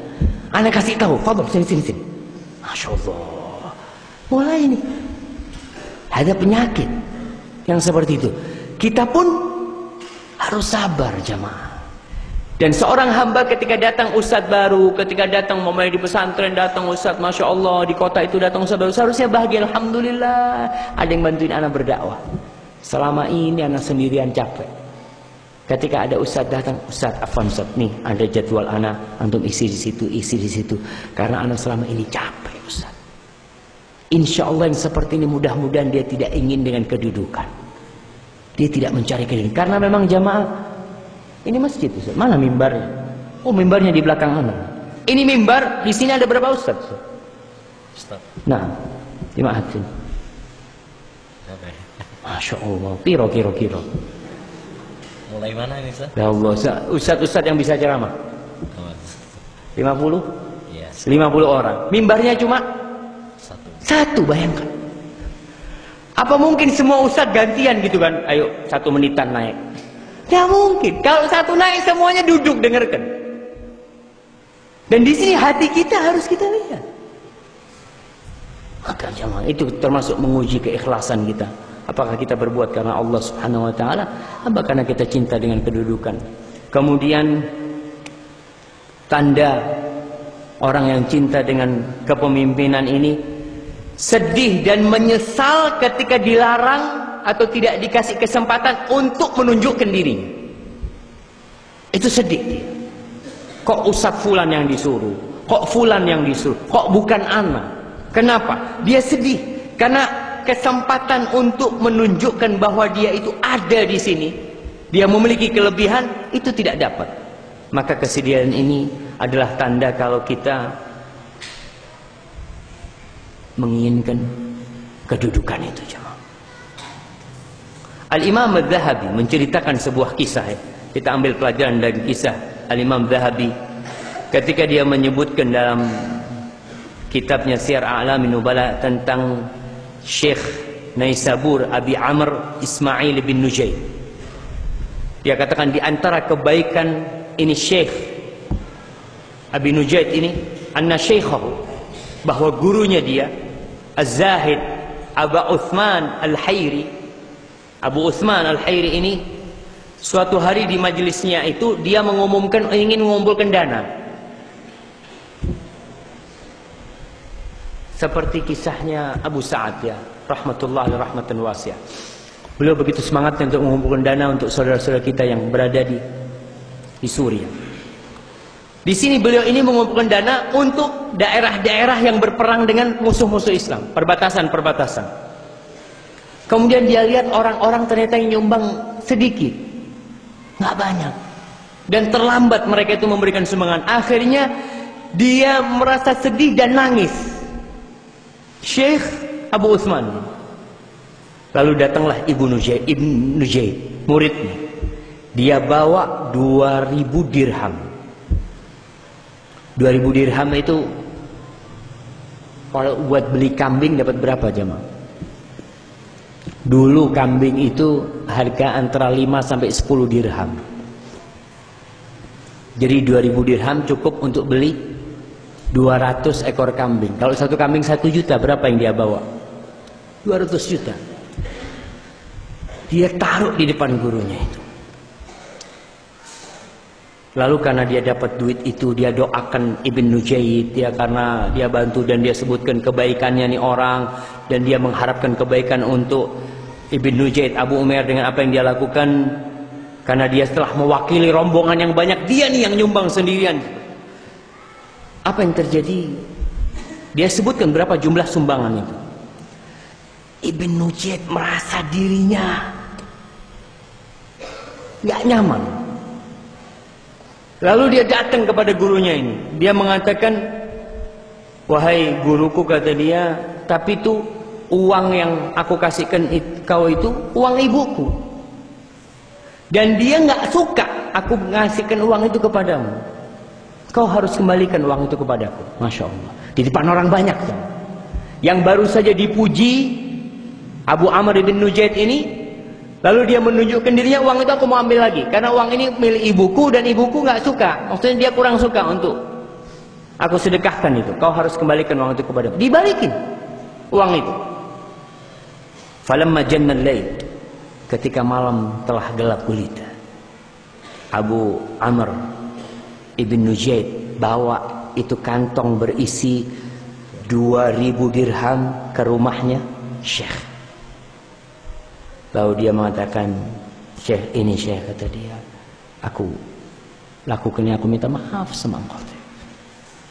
Ana kasih tahu. Fadhol sini. Masya Allah. Mulai ini. Ada penyakit yang seperti itu. Kita pun harus sabar jamaah. Dan seorang hamba ketika datang ustadz baru, ketika datang memulai di pesantren, datang ustadz, Masya Allah, di kota itu datang ustadz baru, seharusnya bahagia, alhamdulillah, ada yang bantuin anak berdakwah. Selama ini anak sendirian capek. Ketika ada ustadz datang, ustadz afwan ustadz, nih ada jadwal ana, antum isi di situ, isi di situ. Karena ana selama ini capek ustadz. Insya Allah yang seperti ini mudah-mudahan dia tidak ingin dengan kedudukan. Dia tidak mencari kedudukan. Karena memang jamaah, ini masjid ustadz. Mana mimbarnya? Oh mimbarnya di belakang ana. Ini mimbar, di sini ada berapa ustadz? Ustadz. Nah, dimaatin. Masya Allah, kiro.
Mulai mana ini Ustaz?
Ya Allah, ustadz yang bisa ceramah 50?
Yes.
50 orang. Mimbarnya cuma satu, bayangkan. Apa mungkin semua ustadz gantian gitu kan? Ayo 1 menitan naik. Ya mungkin. Kalau satu naik semuanya duduk dengarkan. Dan di sini hati kita harus kita lihat. Maka jamaah itu termasuk menguji keikhlasan kita. Apakah kita berbuat karena Allah Subhanahu wa taala, apa karena kita cinta dengan kedudukan? Kemudian tanda orang yang cinta dengan kepemimpinan ini sedih dan menyesal ketika dilarang atau tidak dikasih kesempatan untuk menunjukkan dirinya. Itu sedih dia. Kok Ustadz Fulan yang disuruh? Kok Fulan yang disuruh? Kok bukan anak? Kenapa? Dia sedih karena kesempatan untuk menunjukkan bahwa dia itu ada di sini, dia memiliki kelebihan, itu tidak dapat. Maka kesedihan ini adalah tanda kalau kita menginginkan kedudukan itu, jemaah. Al-Imam Al-Zahabi menceritakan sebuah kisah. Kita ambil pelajaran dari kisah Al-Imam Al-Zahabi ketika dia menyebutkan dalam kitabnya Syiar A'lamin Nubala tentang Syekh Naisabur Abi Amr Ismail bin Nujaid. Dia katakan di antara kebaikan ini Syekh Abi Nujaid ini, anna syekhahu, bahwa gurunya dia Az-Zahid Abu Uthman Al-Hayri. Abu Uthman Al-Hayri ini suatu hari di majelisnya itu dia mengumumkan ingin mengumpulkan dana. Seperti kisahnya Abu Sa'ad ya, rahmatullahi rahmatan wasi'ah. Beliau begitu semangatnya untuk mengumpulkan dana untuk saudara-saudara kita yang berada di Suriah. Di sini beliau ini mengumpulkan dana untuk daerah-daerah yang berperang dengan musuh-musuh Islam, perbatasan-perbatasan. Kemudian dia lihat orang-orang ternyata yang nyumbang sedikit, nggak banyak, dan terlambat mereka itu memberikan sumbangan. Akhirnya dia merasa sedih dan nangis. Syekh Abu Uthman. Lalu datanglah Ibn Nujaid, muridnya. Dia bawa 2000 dirham. 2000 dirham itu kalau buat beli kambing dapat berapa jemaah? Dulu kambing itu harga antara 5 sampai 10 dirham. Jadi 2000 dirham cukup untuk beli 200 ekor kambing. Kalau satu kambing 1 juta, berapa yang dia bawa? 200 juta. Dia taruh di depan gurunya itu. Lalu karena dia dapat duit itu, dia doakan Ibn Nujaid, dia karena dia bantu dan dia sebutkan kebaikannya nih orang, dan dia mengharapkan kebaikan untuk Ibn Nujaid Abu Umair dengan apa yang dia lakukan. Karena dia setelah mewakili rombongan yang banyak, dia nih yang nyumbang sendirian. Apa yang terjadi? Dia sebutkan berapa jumlah sumbangan itu. Ibn Nujaid merasa dirinya nggak nyaman. Lalu dia datang kepada gurunya ini. Dia mengatakan, wahai guruku, kata dia, tapi itu uang yang aku kasihkan kau itu uang ibuku. Dan dia nggak suka aku ngasihkan uang itu kepadamu. Kau harus kembalikan uang itu kepadaku. Masya Allah. Di depan orang banyak. Yang baru saja dipuji Abu Amr bin Nujaid ini, lalu dia menunjukkan dirinya, uang itu aku mau ambil lagi. Karena uang ini milik ibuku dan ibuku nggak suka. Maksudnya dia kurang suka untuk aku sedekahkan itu. Kau harus kembalikan uang itu kepadaku. Dibalikin uang itu. Falamma jannal lail, ketika malam telah gelap gulita, Abu Amr Ibn Nujaid bawa itu kantong berisi 2000 dirham ke rumahnya Syekh. Lalu dia mengatakan, Syekh ini Syekh, kata dia, Aku lakukannya, aku minta maaf sama engkau.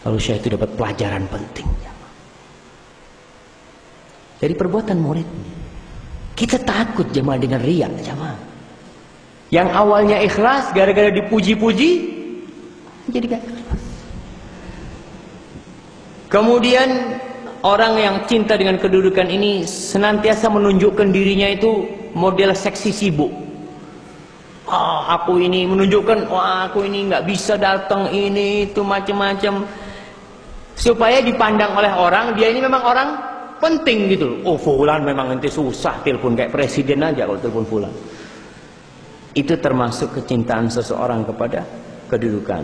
Lalu Syekh itu dapat pelajaran penting dari perbuatan murid. Kita takut jemaah dengan riya, jemaah. Yang awalnya ikhlas gara-gara dipuji-puji jadi gak ikhlas. Kemudian orang yang cinta dengan kedudukan ini senantiasa menunjukkan dirinya itu model seksi sibuk. Aku ini menunjukkan, aku ini nggak bisa datang, ini itu macam-macam, supaya dipandang oleh orang dia ini memang orang penting gitu. Oh, fulan memang nanti susah telepon, kayak presiden aja kalau telepon fulan. Itu termasuk kecintaan seseorang kepada kedudukan.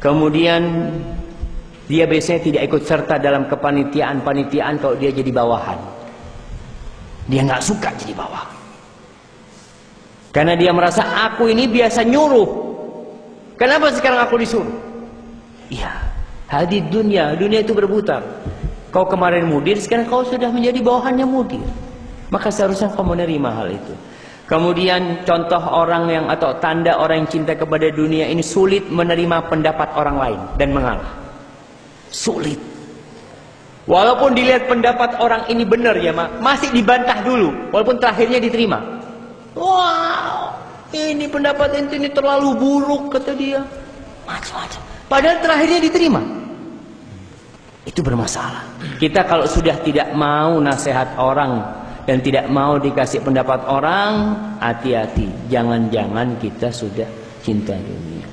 Kemudian dia biasanya tidak ikut serta dalam kepanitiaan-panitiaan kalau dia jadi bawahan. Dia nggak suka jadi bawahan. Karena dia merasa aku ini biasa nyuruh. Kenapa sekarang aku disuruh? Iya, hadid dunia itu berputar. Kau kemarin mudir, sekarang kau sudah menjadi bawahannya mudir. Maka seharusnya kau menerima hal itu. Kemudian contoh orang yang atau tanda orang yang cinta kepada dunia ini sulit menerima pendapat orang lain dan mengalah. Sulit. Walaupun dilihat pendapat orang ini benar ya, masih dibantah dulu. Walaupun terakhirnya diterima. Wow, ini pendapat ente ini terlalu buruk kata dia. Macam-macam. Padahal terakhirnya diterima. Itu bermasalah. Kita kalau sudah tidak mau nasihat orang dan tidak mau dikasih pendapat orang, hati-hati. Jangan-jangan kita sudah cinta dunia.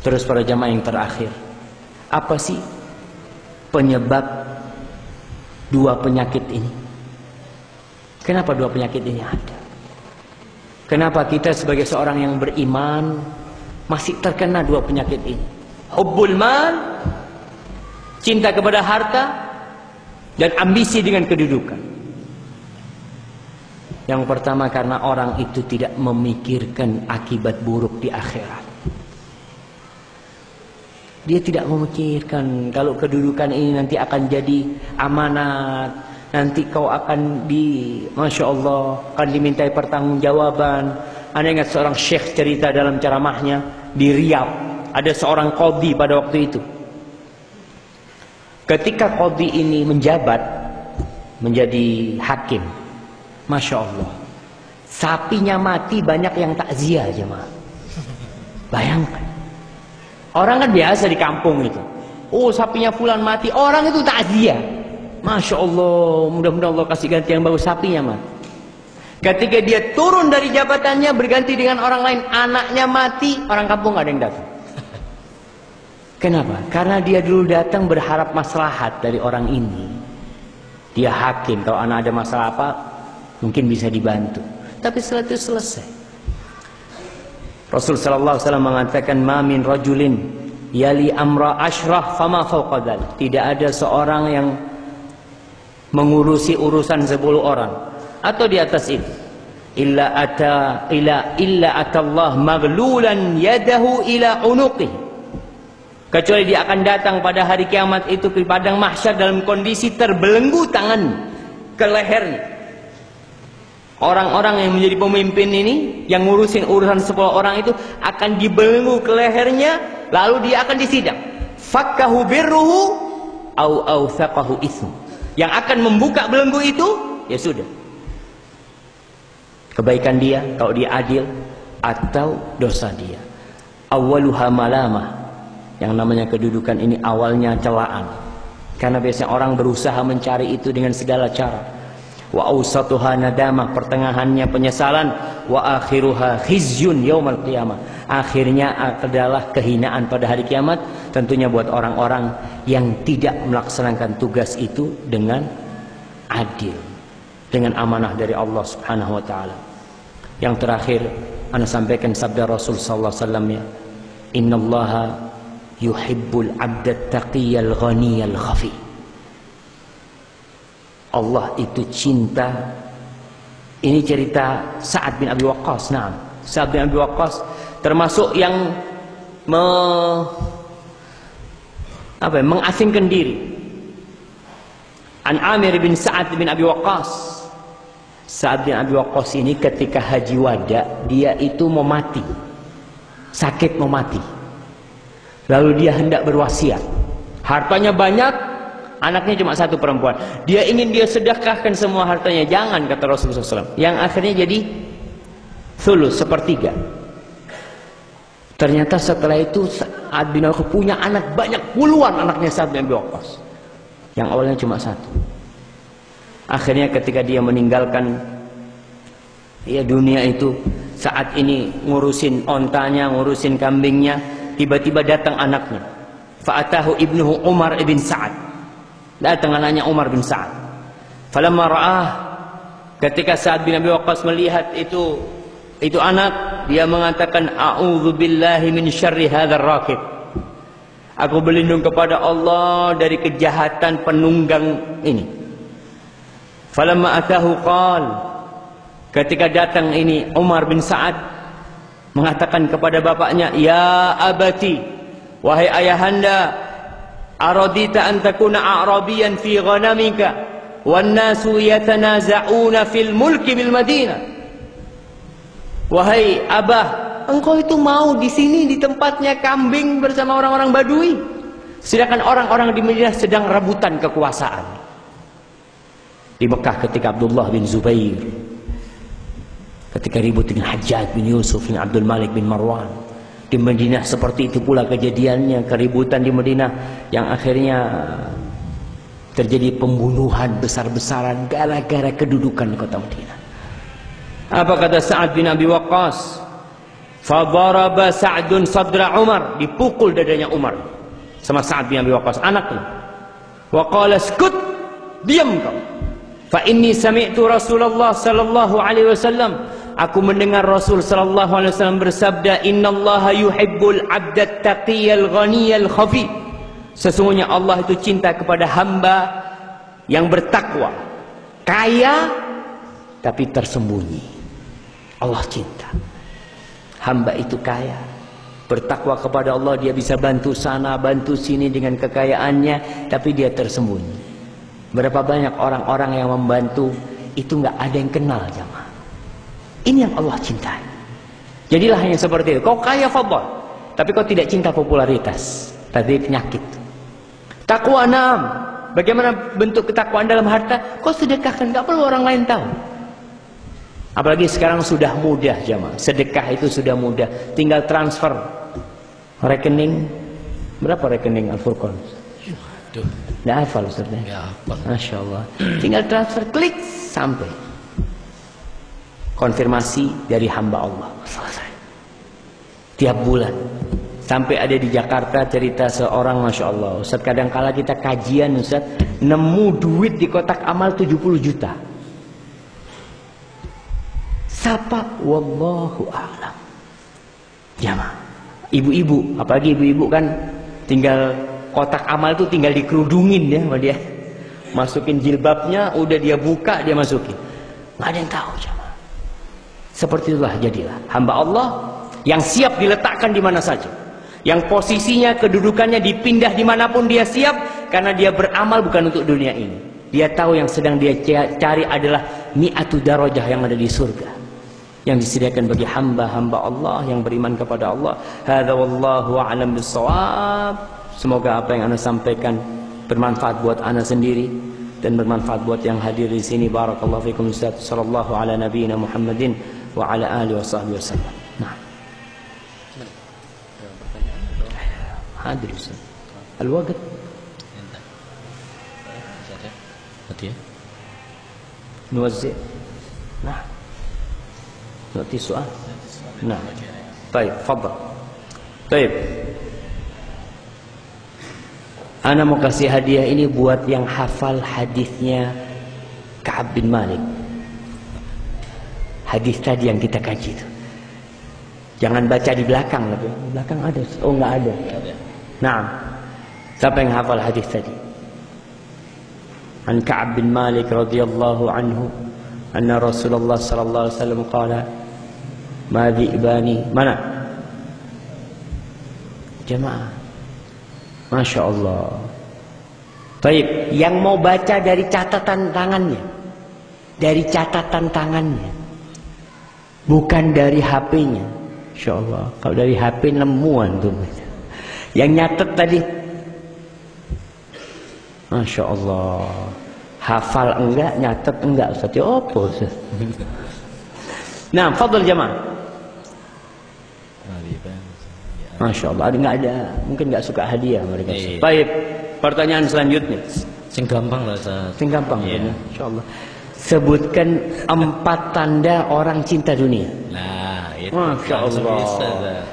Terus para jamaah yang terakhir, apa sih penyebab dua penyakit ini? Kenapa dua penyakit ini ada? Kenapa kita sebagai seorang yang beriman masih terkena dua penyakit ini? Hubbul mal, cinta kepada harta, dan ambisi dengan kedudukan. Yang pertama karena orang itu tidak memikirkan akibat buruk di akhirat. Dia tidak memikirkan kalau kedudukan ini nanti akan jadi amanat, nanti kau akan Masya Allah, akan dimintai pertanggungjawaban. Anda ingat seorang syekh cerita dalam ceramahnya di Riyadh, ada seorang qadhi pada waktu itu. Ketika qadhi ini menjabat menjadi hakim, Masya Allah, sapinya mati banyak yang takziah jemaah. Bayangkan, orang kan biasa di kampung itu, oh sapinya fulan mati, orang itu takziah. Masya Allah, mudah-mudahan Allah kasih ganti yang bagus, sapinya mati. Ketika dia turun dari jabatannya berganti dengan orang lain, anaknya mati, orang kampung gak ada yang datang. Kenapa? Karena dia dulu datang berharap maslahat dari orang ini. Dia hakim, kalau anak ada masalah apa mungkin bisa dibantu. Tapi setelah itu selesai. Rasul sallallahu alaihi wasallam mengatakan, "Ma min rajulin yali amra ashrah fama fawqa dzalik." Tidak ada seorang yang mengurusi urusan 10 orang atau di atas itu, illa atallah maghlulan yadahu ila unuqih, kecuali dia akan datang pada hari kiamat itu ke padang mahsyar dalam kondisi terbelenggu tangan ke lehernya. Orang-orang yang menjadi pemimpin ini, yang ngurusin urusan 10 orang itu akan dibelenggu ke lehernya, lalu dia akan disidang. Fakkahu birruhu au awthaqahu ismu. Yang akan membuka belenggu itu, ya sudah, kebaikan dia kalau dia adil, atau dosa dia. Awaluha malamah. Yang namanya kedudukan ini awalnya celaan, karena biasanya orang berusaha mencari itu dengan segala cara. Wa awsatuha nadamah, pertengahannya penyesalan. Wa akhiruha khizyun yaumal qiyamah, akhirnya adalah kehinaan pada hari kiamat. Tentunya buat orang-orang yang tidak melaksanakan tugas itu dengan adil, dengan amanah dari Allah Subhanahu wa taala. Yang terakhir, ana sampaikan sabda Rasul sallallahu alaihi wasallam, ya, innallaha yuhibbul 'abdat taqiyal ghaniyal khafi. Allah itu cinta. Ini cerita Sa'ad bin Abi Waqqas. Nah, Sa'ad bin Abi Waqqas termasuk yang mengasingkan diri. An Amir bin Sa'ad bin Abi Waqqas, Sa'ad bin Abi Waqqas ini ketika haji wada, dia itu mau mati, sakit mau mati. Lalu dia hendak berwasiat, hartanya banyak, anaknya cuma satu perempuan. Dia ingin dia sedekahkan semua hartanya. Jangan, kata Rasulullah SAW. Yang akhirnya jadi thuluth, sepertiga. Ternyata setelah itu Sa'ad bin Abi Waqqas punya anak banyak, puluhan anaknya Sa'ad bin Abi Waqqas. Yang awalnya cuma satu. Akhirnya ketika dia meninggalkan dunia itu, saat ini ngurusin ontanya, ngurusin kambingnya, tiba-tiba datang anaknya. Fa'atahu ibnuhu Umar ibn Sa'ad. Datang anaknya Umar bin Sa'ad. Falamma ra'ah, ketika Sa'ad bin Abi Waqqas melihat itu anak, dia mengatakan, a'udzu billahi min syarri hadzal rakib. Aku berlindung kepada Allah dari kejahatan penunggang ini. Falamma atahu qal, ketika datang ini Umar bin Sa'ad mengatakan kepada bapaknya, ya abati, wahai ayahanda, aradita an takuna a'rabiyan fi ghanamika wan nasu yatanaza'una fil mulki bil Madinah. Wahai abah, engkau itu mau di sini di tempatnya kambing bersama orang-orang Badui, sedangkan orang-orang di Madinah sedang rebutan kekuasaan. Di Mekah ketika Abdullah bin Zubair, ketika ribut dengan Hajjaj bin Yusuf bin Abdul Malik bin Marwan. Di Madinah seperti itu pula kejadiannya, keributan di Madinah yang akhirnya terjadi pembunuhan besar-besaran gara-gara kedudukan kota Madinah. Apa kata Sa'ad bin Abi Waqqas? Fadaraba Sa'dun sadra Umar, dipukul dadanya Umar sama Sa'ad bin Abi Waqqas, anaknya. Wa qala skut, diam kau. Fa inni sami'tu Rasulullah sallallahu alaihi wasallam, aku mendengar Rasul sallallahu alaihi wasallam bersabda, innallaha yuhibbul 'abdat taqiyal ghaniyal khafi. Sesungguhnya Allah itu cinta kepada hamba yang bertakwa, kaya tapi tersembunyi. Allah cinta hamba itu kaya, bertakwa kepada Allah, dia bisa bantu sana bantu sini dengan kekayaannya, tapi dia tersembunyi. Berapa banyak orang-orang yang membantu itu nggak ada yang kenal, jamaah. Ini yang Allah cintai. Jadilah yang seperti itu. Kau kaya fadhal, tapi kau tidak cinta popularitas, tapi penyakit. Takwa 6. Bagaimana bentuk ketakwaan dalam harta? Kau sedekahkan, nggak perlu orang lain tahu. Apalagi sekarang sudah mudah, jamaah. Sedekah itu sudah mudah, tinggal transfer rekening. Berapa rekening Al-Furqan? Nggak hafal Ustaznya?
Nggak hafal.
Masya Allah. Tinggal transfer, klik, sampai. Konfirmasi dari hamba Allah. Selesai. Tiap bulan. Sampai ada di Jakarta cerita seorang, Masya Allah, Ustaz, kadangkala kita kajian, Ustaz, nemu duit di kotak amal 70 juta. Siapa? Wallahu a'lam. Jamaah. Ibu-ibu, apalagi ibu-ibu kan tinggal kotak amal itu tinggal dikerudungin ya sama dia. Masukin jilbabnya, udah dia buka, dia masukin. Nggak ada yang tahu, jamaah. Seperti itulah jadilah hamba Allah yang siap diletakkan di mana saja. Yang posisinya, kedudukannya dipindah dimanapun dia siap, karena dia beramal bukan untuk dunia ini. Dia tahu yang sedang dia cari adalah mi'atu darajah yang ada di surga, yang disediakan bagi hamba-hamba Allah yang beriman kepada Allah. Hadza wallahu a'lam bissawab. Semoga apa yang Anda sampaikan bermanfaat buat Anda sendiri dan bermanfaat buat yang hadir di sini. Barakallahu fikum Ustaz. Sallallahu ala nabiyyina Muhammadin wa ala alihi wasahbihi wasallam. Nah. Hadir Ustaz. Al-waqt.
Mati ya.
Nuwazzi. Nah. Nanti soal. Nah. Baik, fadhal. Baik. Ana mau kasih hadiah ini buat yang hafal hadisnya Ka'ab bin Malik. Hadis tadi yang kita kaji itu. Jangan baca di belakang lagi. Di belakang ada. Oh, enggak ada. Nah. Siapa yang hafal hadis tadi? An Ka'ab bin Malik radhiyallahu anhu, anna Rasulullah sallallahu alaihi wasallam qala, ma dhi'bani. Mana? Jemaah. Masya Allah. Baik, yang mau baca dari catatan tangannya, dari catatan tangannya, bukan dari HP-nya. Insya Allah, kalau dari HP nemuan tuh. Yang nyatet tadi, Masya Allah, hafal enggak, nyatet enggak, Ustaz? Ya apa, Ustaz? Nah, fadl jamaah. Masya Allah, ada mungkin nggak suka hadiah mereka. Baik, pertanyaan selanjutnya.
Sing gampang lah, Ustaz.
Sing gampang,
Iya.
Insya Allah. Sebutkan 4 tanda orang cinta dunia.
Nah, itu
Masya
langsung
Allah.
bisa, Ustaz.